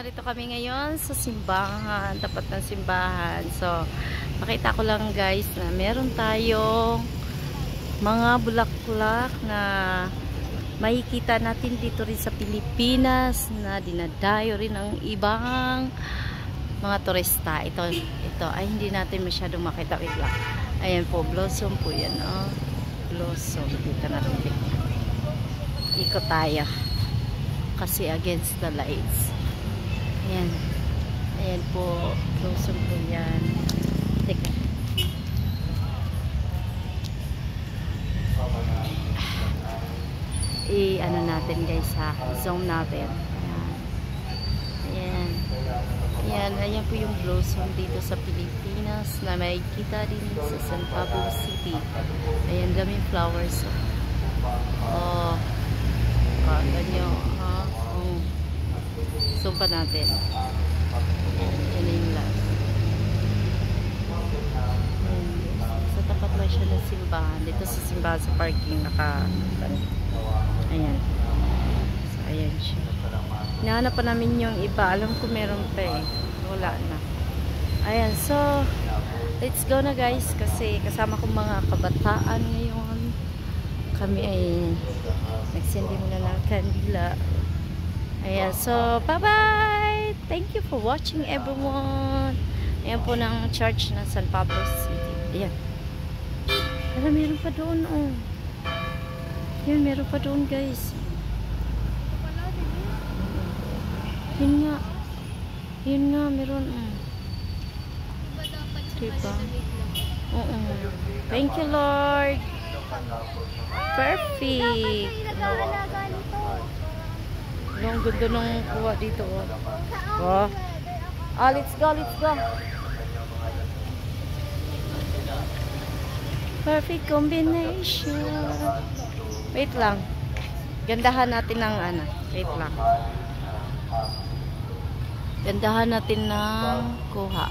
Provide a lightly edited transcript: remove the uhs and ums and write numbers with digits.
narito kami ngayon sa simbahan, tapat ng simbahan. So, makita ko lang guys na meron tayong mga bulaklak na makikita natin dito rin sa Pilipinas na dinadayo rin ng ibang mga turista. Ito ay hindi natin masyadong makita. Wait lang. Ayan po, blossom po yan. Oh. Blossom. Dito natin. Ikot tayo. Kasi against the lights. Ayan. Ayan po. Blossom po yan. Teka. I-ano natin guys ha. Zoom natin. Ayan. Ayan. Ayan po yung blossom dito sa Pilipinas na may kita din sa San Pablo City. Ayan. Daming flowers. Oh. Ganyan. Ha? Zoom pa natin. Ayan yung last. Sa tapat lang siya ng simbahan. Dito sa simbahan sa parking ayan. So, ayan siya. Hinahanap pa namin yung iba. Alam ko meron pa eh. Wala na. Ayan. So, let's go na guys. Kasi kasama kong mga kabataan ngayon. Kami ay nagsindi muna ng kandila. Ayan. So, bye-bye! Thank you for watching everyone. Ayan po ng church ng San Pablo City. Ayan. Pero meron pa doon oh. Yan, meron pa doon guys. Yun nga. Yun nga, meron. Diba? Oo. Thank you, Lord. Perfect. Ang ganda ng kuha dito. Oh. Let's go, let's go. Perfect combination. Wait lang. Gandahan natin ng ano. Wait lang. Gandahan natin ng kuha.